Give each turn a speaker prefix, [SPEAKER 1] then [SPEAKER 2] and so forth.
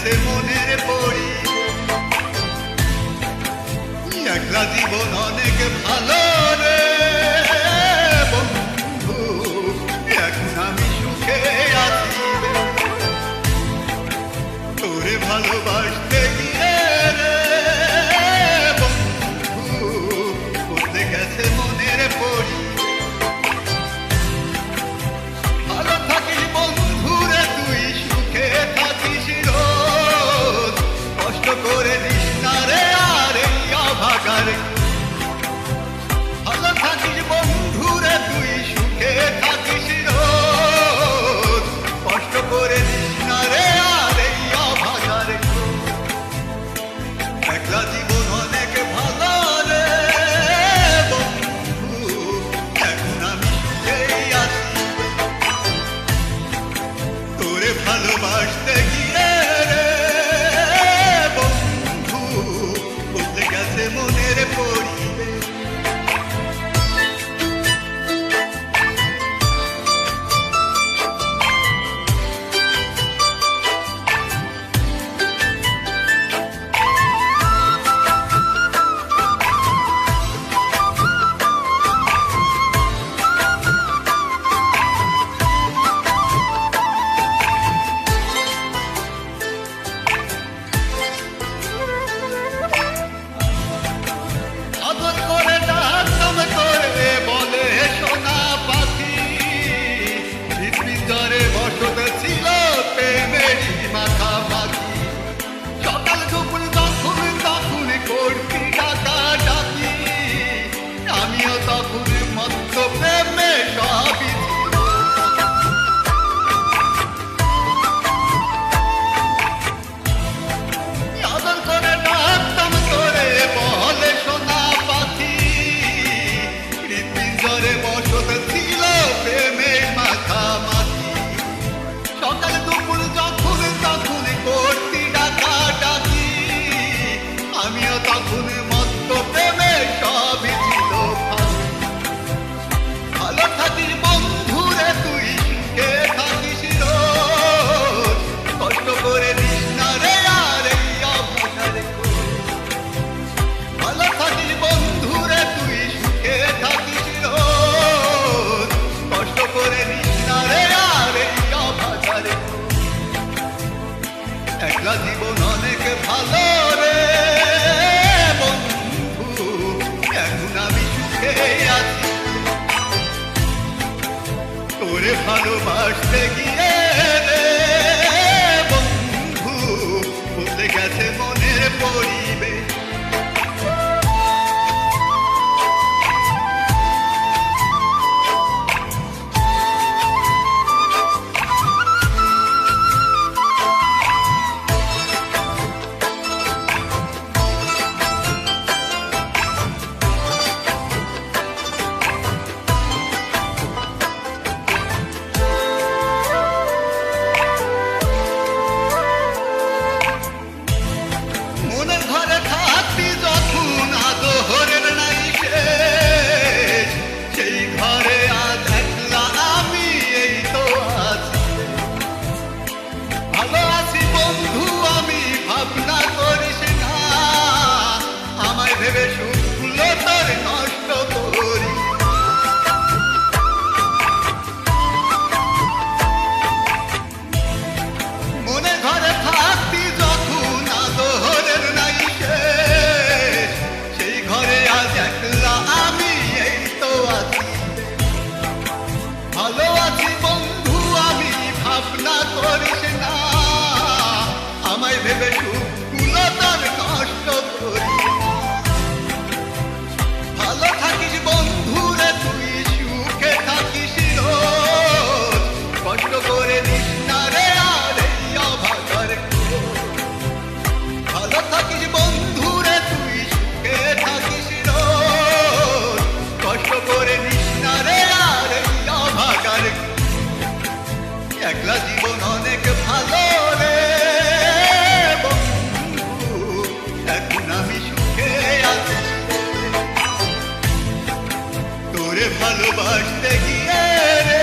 [SPEAKER 1] গেছে মনের পরি। একলা জীবন অনেক ভালো রে বন্ধু, এখন আমি সুখে আছি তোরে ভালোবাসতে গিয়ে রে বন্ধু, বদলে গেছে মনের পরি। ভালো থাকিস বন্ধু রে তুই, সুখে থাকিস রোজ, কষ্ট করে দিস না রে আর এই অভাগার। ভালো থাকিস বন্ধু রে তুই, সুখে থাকিস রোজ, কষ্ট করে দিস না রে আর এই অভাগার। একলা জীবন অনেক ভালো রে বন্ধু, এখন আমি সুখেই আছি তোরে ভালোবাসতে গিয়ে রে বন্ধু, বদলে গেছে মনের পরিবেশ। আদর করে ডাকতাম তোরে বলে সোনা পাখি, হৃদপিঞ্জরে বসত ছিল প্রেমেরই মাখামাখি। সকাল দুপুর তখন তখন করতি ডাকাডাকি, আমিও তখন মত্ত প্রেমে সবই আদর করে ডাকতাম তোরে বলে সোনা পাখি, হৃদপিঞ্জরে বসত ছিল প্রেমের মাখামাখি। সকাল দুপুর যখন তখন করতি ডাকাডাকি, আমিও তখন মত্ত প্রেমে সবই ছিল ফাঁকি। ভালো থাকিস বন্ধু রে তুই, সুখে থাকিস রোজ, কষ্ট করে দিস না রে আর এই অভাগার খোঁজ। ভালো থাকিস বন্ধু রে তুই, সুখে থাকিস রোজ, কষ্ট করে দিস না রে আর এই অভাগার খোঁজ। একলা জীবন অনেক ভালো রে বন্ধু, এখন আমি সুখে আছি তোরে ভালোবাসতে গিয়ে রে বন্ধু, বদলে গেছে মনের পরিবেশ। মনের ঘরে থাকতি যখন আদরের নাই শেষ, সেই ঘরে আজ একলা আমি এই তো আছি। ভালো আছি বন্ধু আমি, ভাবনা করিস না, আমায় ভেবে সুখগুলো তোর নষ্ট করি। মনে ঘরে থাকতি যখন আদরের নাই শেষ, সেই ঘরে আজ একলা আমি এই তো আছি। ভালো আছি বন্ধু আমি, ভাবনা করিস না, আমায় ভেবে সুখগুলো তোর নষ্ট করি। ভালো থাকিস বন্ধু রে তুই, সুখে থাকিস রোজ, কষ্ট করে দিস না রে আর এই অভাগার খোঁজ। ভালো থাকিস বন্ধু রে তুই, সুখে থাকিস রোজ, কষ্ট করে দিস না রে আর এই অভাগার খোঁজ। একলা জীবন অনেক ভালো রে বন্ধু, এখন আমি সুখে আছি তোরে ভালোবাসতে গিয়ে রে